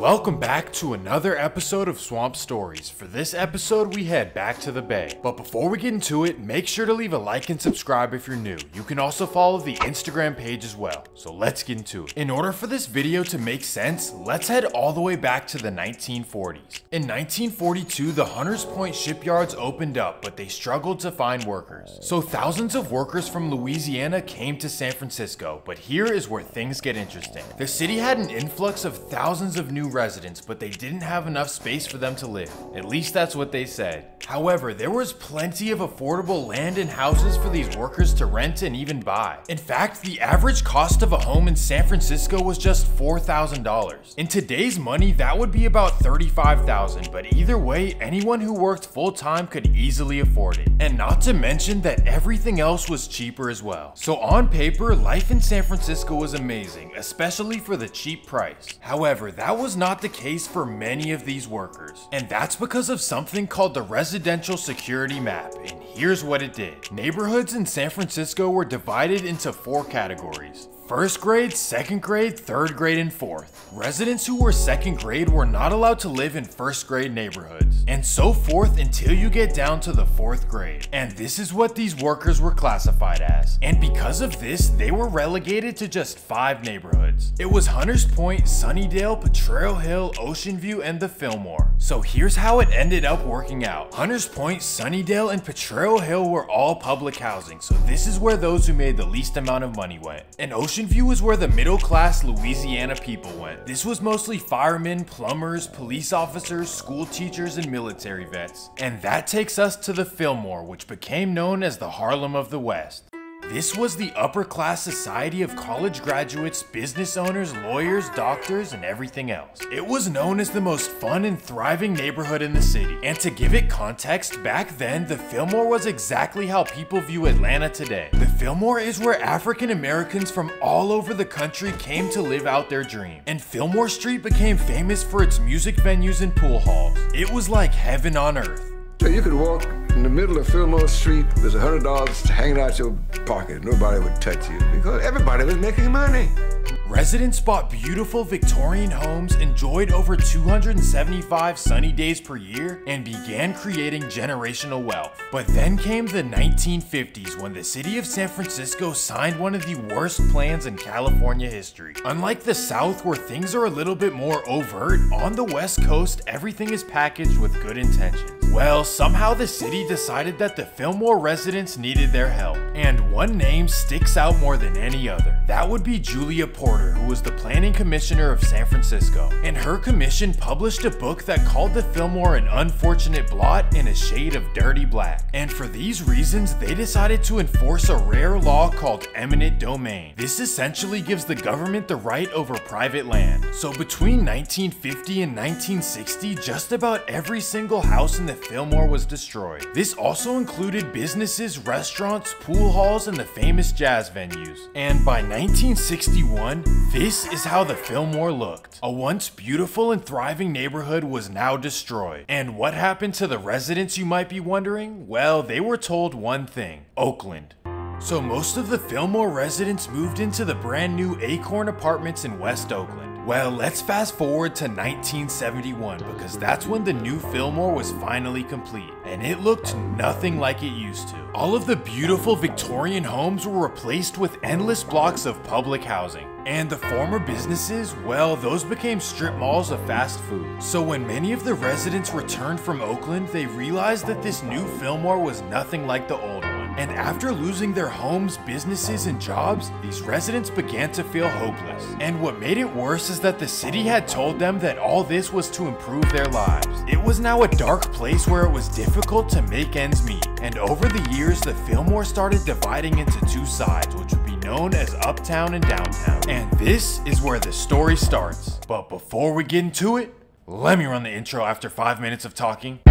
Welcome back to another episode of Swamp Stories. For this episode, we head back to the Bay. But before we get into it, make sure to leave a like and subscribe if you're new. You can also follow the Instagram page as well. So let's get into it. In order for this video to make sense, let's head all the way back to the 1940s. In 1942, the Hunters Point shipyards opened up, but they struggled to find workers. So thousands of workers from Louisiana came to San Francisco, but here is where things get interesting. The city had an influx of thousands of new residents, but they didn't have enough space for them to live. At least that's what they said. However, there was plenty of affordable land and houses for these workers to rent and even buy. In fact, the average cost of a home in San Francisco was just $4,000. In today's money, that would be about $35,000, but either way, anyone who worked full-time could easily afford it. And not to mention that everything else was cheaper as well. So on paper, life in San Francisco was amazing, especially for the cheap price. However, that was not the case for many of these workers. And that's because of something called the Residential Security Map, and here's what it did. Neighborhoods in San Francisco were divided into 4 categories. First grade, second grade, third grade, and fourth. Residents who were second grade were not allowed to live in first grade neighborhoods, and so forth until you get down to the 4th grade. And this is what these workers were classified as. And because of this, they were relegated to just 5 neighborhoods. It was Hunters Point, Sunnydale, Potrero Hill, Ocean View, and the Fillmore. So here's how it ended up working out. Hunters Point, Sunnydale, and Potrero Hill were all public housing, so this is where those who made the least amount of money went. And Ocean View is where the middle-class Louisiana people went. This was mostly firemen, plumbers, police officers, school teachers, and military vets. And that takes us to the Fillmore, which became known as the Harlem of the West. This was the upper-class society of college graduates, business owners, lawyers, doctors, and everything else. It was known as the most fun and thriving neighborhood in the city. And to give it context, back then, the Fillmore was exactly how people view Atlanta today. The Fillmore is where African Americans from all over the country came to live out their dream. And Fillmore Street became famous for its music venues and pool halls. It was like heaven on earth. So you could walk in the middle of Fillmore Street, there's $100 hanging out your pocket. Nobody would touch you because everybody was making money. Residents bought beautiful Victorian homes, enjoyed over 275 sunny days per year, and began creating generational wealth. But then came the 1950s when the city of San Francisco signed one of the worst plans in California history. Unlike the South, where things are a little bit more overt, on the West Coast, everything is packaged with good intentions. Well, somehow the city decided that the Fillmore residents needed their help, and one name sticks out more than any other. That would be Julia Porter, who was the planning commissioner of San Francisco. And her commission published a book that called the Fillmore an unfortunate blot in a shade of dirty black. And for these reasons, they decided to enforce a rare law called eminent domain. This essentially gives the government the right over private land. So between 1950 and 1960, just about every single house in the Fillmore was destroyed. This also included businesses, restaurants, pool halls, and the famous jazz venues. And by 1961, this is how the Fillmore looked. A once beautiful and thriving neighborhood was now destroyed. And what happened to the residents, you might be wondering? Well, they were told one thing: Oakland. So most of the Fillmore residents moved into the brand new Acorn Apartments in West Oakland. Well, let's fast forward to 1971 because that's when the new Fillmore was finally complete, and it looked nothing like it used to. All of the beautiful Victorian homes were replaced with endless blocks of public housing. And the former businesses, well, those became strip malls of fast food. So when many of the residents returned from Oakland, they realized that this new Fillmore was nothing like the old one. And after losing their homes, businesses, and jobs, these residents began to feel hopeless. And what made it worse is that the city had told them that all this was to improve their lives. It was now a dark place where it was difficult to make ends meet. And over the years, the Fillmore started dividing into 2 sides, which would be known as Uptown and Downtown. And this is where the story starts. But before we get into it, let me run the intro after 5 minutes of talking.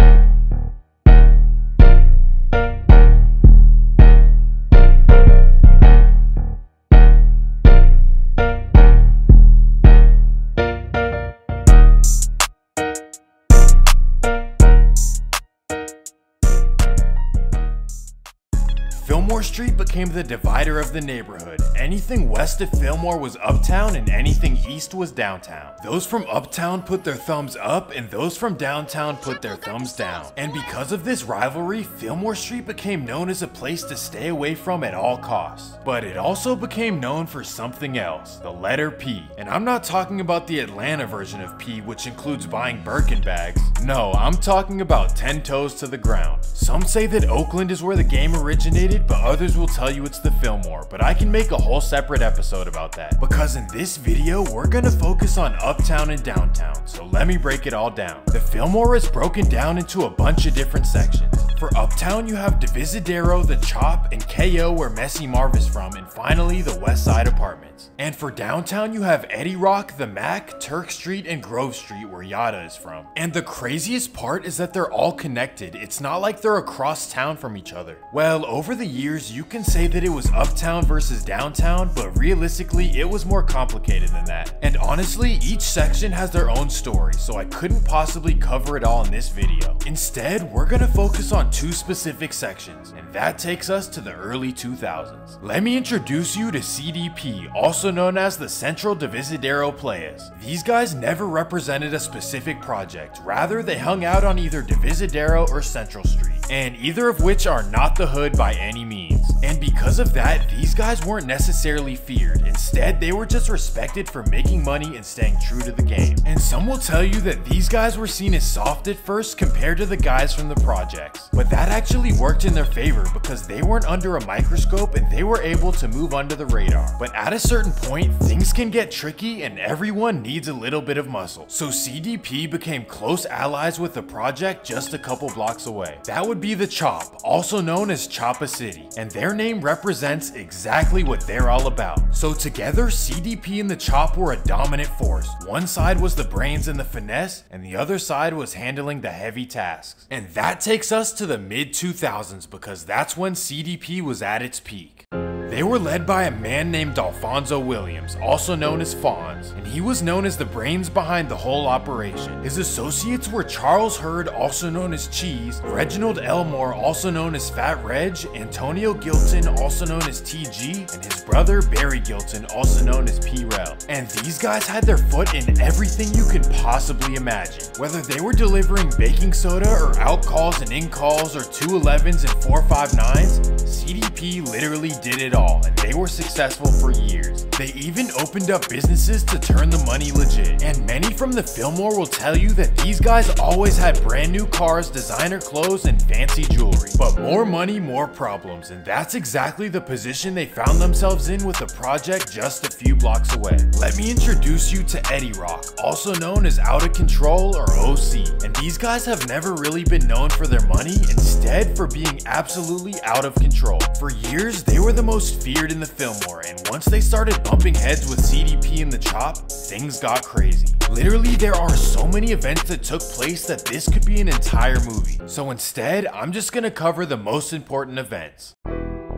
Street became the divider of the neighborhood. Anything west of Fillmore was uptown and anything east was downtown. Those from uptown put their thumbs up and those from downtown put their thumbs down. And because of this rivalry, Fillmore Street became known as a place to stay away from at all costs. But it also became known for something else, the letter P. And I'm not talking about the Atlanta version of P, which includes buying Birkin bags. No, I'm talking about 10 toes to the ground. Some say that Oakland is where the game originated, but others will tell you it's the Fillmore, but I can make a whole separate episode about that. Because in this video, we're gonna focus on uptown and downtown, so let me break it all down. The Fillmore is broken down into a bunch of different sections. For uptown, you have Divisadero, the Chop, and KO where Messy Marv is from, and finally the West Side Apartments. And for downtown, you have Eddie Rock, the Mac, Turk Street, and Grove Street where Yada is from. And the craziest part is that they're all connected. It's not like they're across town from each other. Well, over the years, you can say that it was uptown versus downtown, but realistically, it was more complicated than that. And honestly, each section has their own story, so I couldn't possibly cover it all in this video. Instead, we're gonna focus on two specific sections, and that takes us to the early 2000s. Let me introduce you to CDP, also known as the Central Divisadero Players. These guys never represented a specific project, rather they hung out on either Divisadero or Central Street, and either of which are not the hood by any means. And because of that, these guys weren't necessarily feared. Instead, they were just respected for making money and staying true to the game. And some will tell you that these guys were seen as soft at first compared to the guys from the projects. But that actually worked in their favor because they weren't under a microscope and they were able to move under the radar. But at a certain point, things can get tricky and everyone needs a little bit of muscle. So CDP became close allies with the project just a couple blocks away. That would be the Chop, also known as Choppa City, and their name represents exactly what they're all about. So together, CDP and the Chop were a dominant force. One side was the brains and the finesse, and the other side was handling the heavy tasks. And that takes us to the mid-2000s because that's when CDP was at its peak. They were led by a man named Alfonso Williams, also known as Fonz, and he was known as the brains behind the whole operation. His associates were Charles Hurd, also known as Cheese, Reginald Elmore, also known as Fat Reg, Antonio Gilton, also known as TG, and his brother Barry Gilton, also known as P-Rel. And these guys had their foot in everything you could possibly imagine. Whether they were delivering baking soda or out calls and in calls or 211s and 459s, CDP literally did it all, and they were successful for years. They even opened up businesses to turn the money legit. And many from the Fillmore will tell you that these guys always had brand new cars, designer clothes, and fancy jewelry. But more money, more problems, and that's exactly the position they found themselves in with the project just a few blocks away. Let me introduce you to Eddie Rock, also known as Out of Control or OC. And these guys have never really been known for their money, instead for being absolutely out of control. For years, they were the most feared in the Fillmore, and once they started bumping heads with CDP and the Chop, things got crazy. Literally, there are so many events that took place that this could be an entire movie. So instead, I'm just gonna cover the most important events.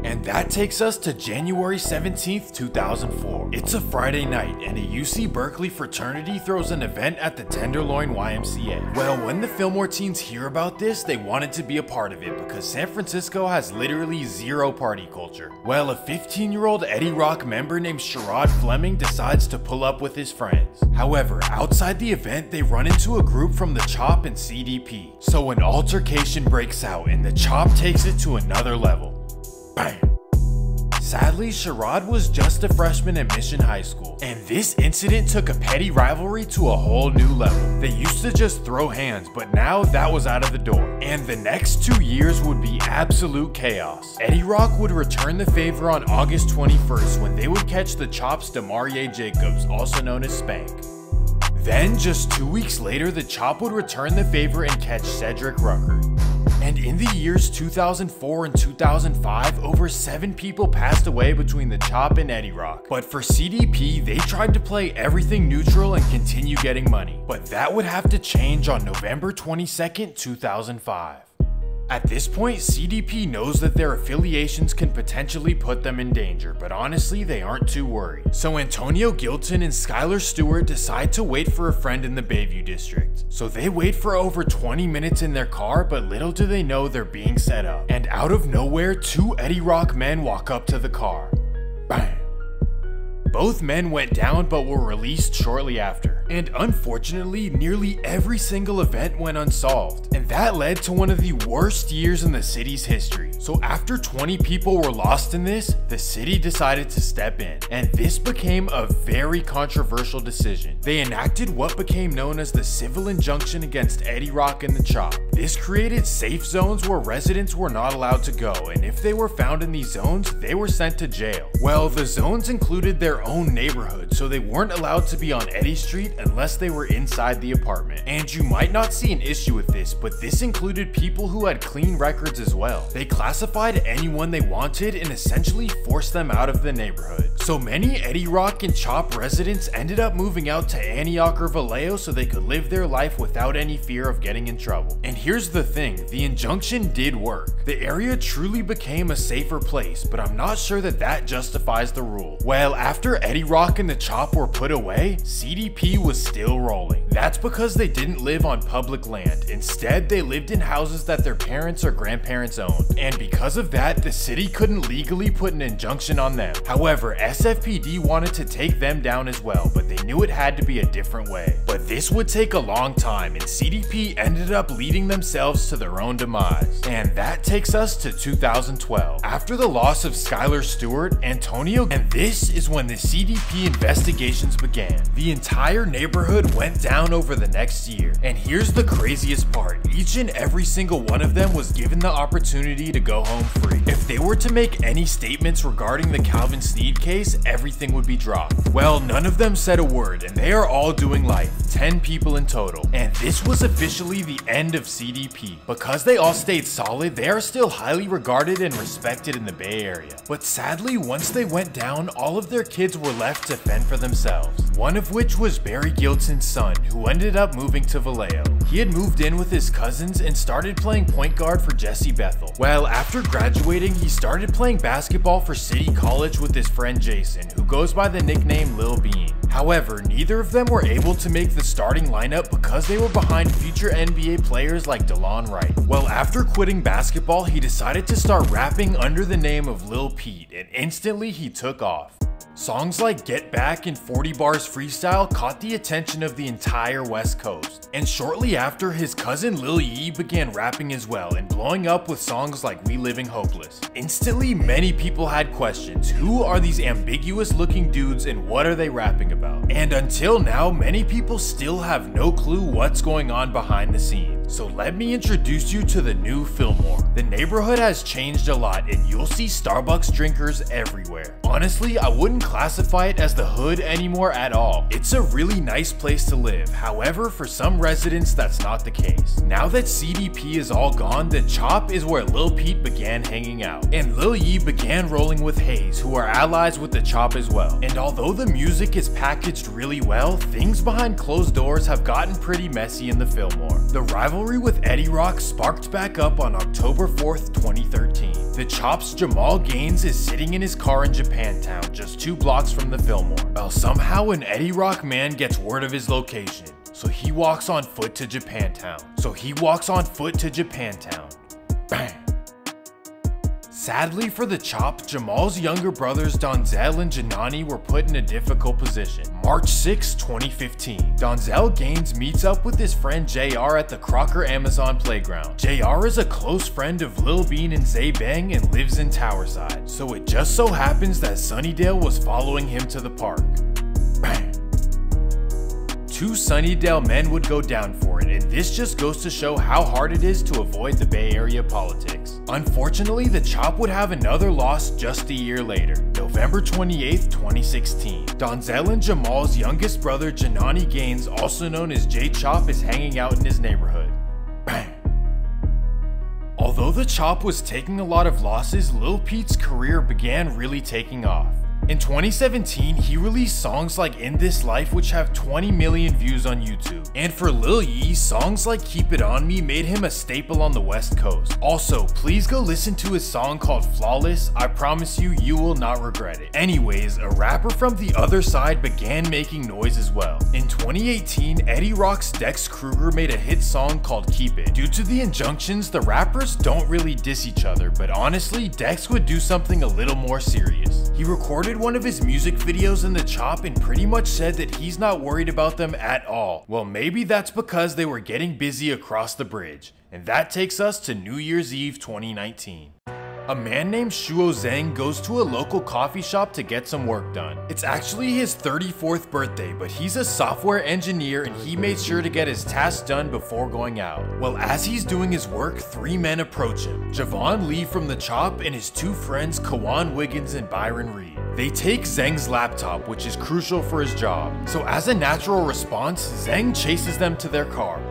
And that takes us to January 17th, 2004. It's a Friday night, and a UC Berkeley fraternity throws an event at the Tenderloin YMCA. Well, when the Fillmore teens hear about this, they wanted to be a part of it because San Francisco has literally zero party culture. Well, a 15-year-old Eddie Rock member named Sherrod Fleming decides to pull up with his friends. However, outside the event, they run into a group from the Chop and CDP. So an altercation breaks out, and the Chop takes it to another level. Bam. Sadly, Sherrod was just a freshman at Mission High School, and this incident took a petty rivalry to a whole new level. They used to just throw hands, but now that was out of the door, and the next 2 years would be absolute chaos. Eddie Rock would return the favor on August 21st when they would catch the Chop's Demarie Jacobs, also known as Spank. Then, just 2 weeks later, the Chop would return the favor and catch Cedric Rucker. And in the years 2004 and 2005, over 7 people passed away between the Chop and Eddie Rock. But for CDP, they tried to play everything neutral and continue getting money. But that would have to change on November 22nd, 2005. At this point, CDP knows that their affiliations can potentially put them in danger, but honestly, they aren't too worried. So Antonio Gilton and Skylar Stewart decide to wait for a friend in the Bayview district. So they wait for over 20 minutes in their car, but little do they know they're being set up. And out of nowhere, two Eddie Rock men walk up to the car. Bam! Both men went down but were released shortly after. And unfortunately, nearly every single event went unsolved. And that led to one of the worst years in the city's history. So after 20 people were lost in this, the city decided to step in. And this became a very controversial decision. They enacted what became known as the Civil Injunction against Eddie Rock and the Chop. This created safe zones where residents were not allowed to go, and if they were found in these zones, they were sent to jail. Well, the zones included their own neighborhood, so they weren't allowed to be on Eddy Street unless they were inside the apartment. And you might not see an issue with this, but this included people who had clean records as well. They classified anyone they wanted and essentially forced them out of the neighborhood. So many Eddie Rock and Chop residents ended up moving out to Antioch or Vallejo so they could live their life without any fear of getting in trouble. And here's the thing, the injunction did work. The area truly became a safer place, but I'm not sure that that justifies the rule. Well, after Eddie Rock and the Chop were put away, CDP was still rolling. That's because they didn't live on public land. Instead, they lived in houses that their parents or grandparents owned. And because of that, the city couldn't legally put an injunction on them. However, SFPD wanted to take them down as well, but they knew it had to be a different way. But this would take a long time, and CDP ended up leading themselves to their own demise. And that takes us to 2012. After the loss of Skylar Stewart, Antonio, and this is when the CDP investigations began. The entire neighborhood went down over the next year. And here's the craziest part, each and every single one of them was given the opportunity to go home free. If they were to make any statements regarding the Calvin Sneed case, everything would be dropped. Well, none of them said a word, and they are all doing life, 10 people in total. And this was officially the end of CDP. Because they all stayed solid, they are still highly regarded and respected in the Bay Area. But sadly, once they went down, all of their kids were left to fend for themselves. One of which was Barry Gilton's son, who ended up moving to Vallejo. He had moved in with his cousins and started playing point guard for Jesse Bethel. Well, after graduating, he started playing basketball for City College with his friend Jason, who goes by the nickname Lil Bean. However, neither of them were able to make the starting lineup because they were behind future NBA players like DeLon Wright. Well, after quitting basketball, he decided to start rapping under the name of Lil Pete, and instantly he took off. Songs like Get Back and 40 Bars Freestyle caught the attention of the entire West Coast. And shortly after, his cousin Lil Yee began rapping as well and blowing up with songs like We Living Hopeless. Instantly, many people had questions. Who are these ambiguous looking dudes and what are they rapping about? And until now, many people still have no clue what's going on behind the scenes. So let me introduce you to the new Fillmore. The neighborhood has changed a lot and you'll see Starbucks drinkers everywhere. Honestly, I wouldn't classify it as the hood anymore at all. It's a really nice place to live. However, for some residents, that's not the case. Now that CDP is all gone, the Chop is where Lil Pete began hanging out. And Lil Yee began rolling with Hayes, who are allies with the Chop as well. And although the music is packaged really well, things behind closed doors have gotten pretty messy in the Fillmore. The rivalry with Eddie Rock sparked back up on October 4th, 2013. The Chop's Jamal Gaines is sitting in his car in Japantown, just 2 blocks from the Fillmore. Well, somehow an Eddie Rock man gets word of his location, so he walks on foot to Japantown. Bang! Sadly for the Chop, Jamal's younger brothers Donzel and Janani were put in a difficult position. March 6, 2015, Donzel Gaines meets up with his friend JR at the Crocker Amazon playground. JR is a close friend of Lil Bean and Zay Bang and lives in Towerside, so it just so happens that Sunnydale was following him to the park. Bang! 2 Sunnydale men would go down for it, and this just goes to show how hard it is to avoid the Bay Area politics. Unfortunately, the Chop would have another loss just a year later, November 28th, 2016. Donzel and Jamal's youngest brother Janani Gaines, also known as J Chop, is hanging out in his neighborhood. Bang! Although the Chop was taking a lot of losses, Lil Pete's career began really taking off. In 2017, he released songs like In This Life, which have 20 million views on YouTube. And for Lil Yee, songs like Keep It On Me made him a staple on the West Coast. Also, please go listen to his song called Flawless. I promise you, you will not regret it. Anyways, a rapper from the other side began making noise as well. In 2018, Eddie Rock's Dex Kruger made a hit song called Keep It. Due to the injunctions, the rappers don't really diss each other, but honestly, Dex would do something a little more serious. He recorded one of his music videos in the chop and pretty much said that he's not worried about them at all. Well, maybe that's because they were getting busy across the bridge. And that takes us to New Year's Eve 2019. A man named Shuo Zhang goes to a local coffee shop to get some work done. It's actually his 34th birthday, but he's a software engineer and he made sure to get his tasks done before going out. Well, as he's doing his work, 3 men approach him. Javon Lee from the chop and his 2 friends, Kawan Wiggins and Byron Reed. They take Zhang's laptop, which is crucial for his job. So as a natural response, Zhang chases them to their car.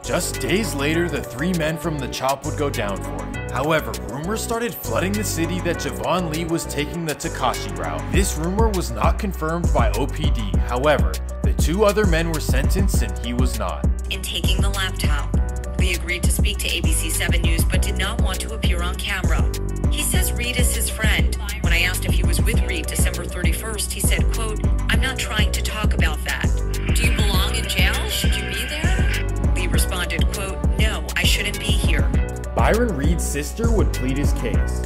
Just days later, the 3 men from the chop would go down for it. However, rumors started flooding the city that Javon Lee was taking the Tekashi route. This rumor was not confirmed by OPD. However, the 2 other men were sentenced and he was not. In taking the laptop, Lee agreed to speak to ABC 7 News but did not want to appear on camera. He says Reed is his friend. When I asked if he was with Reed December 31st, he said, quote, "I'm not trying to talk about that. Do you belong in jail? Should you be there?" Lee responded, quote, "No, I shouldn't be here." Byron Reed's sister would plead his case.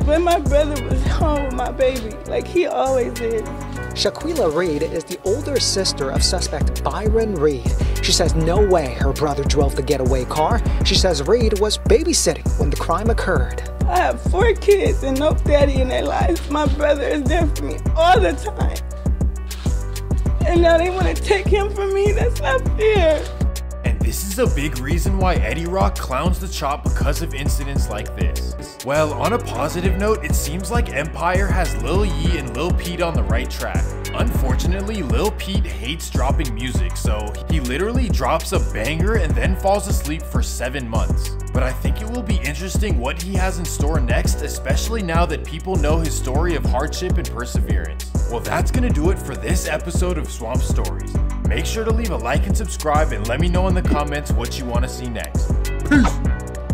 When my brother was home with my baby, like he always is. Shaquilla Reed is the older sister of suspect Byron Reed. She says no way her brother drove the getaway car. She says Reed was babysitting when the crime occurred. I have 4 kids and no daddy in their lives. My brother is there for me all the time. And now they want to take him from me? That's not fair. And this is a big reason why Eddie Rock clowns the chop because of incidents like this. Well, on a positive note, it seems like Empire has Lil Yee and Lil Peep on the right track. Unfortunately, Lil Peep hates dropping music, so he literally drops a banger and then falls asleep for 7 months. But I think it will be interesting what he has in store next, especially now that people know his story of hardship and perseverance. Well, that's gonna do it for this episode of Swamp Stories. Make sure to leave a like and subscribe and let me know in the comments what you want to see next. Peace!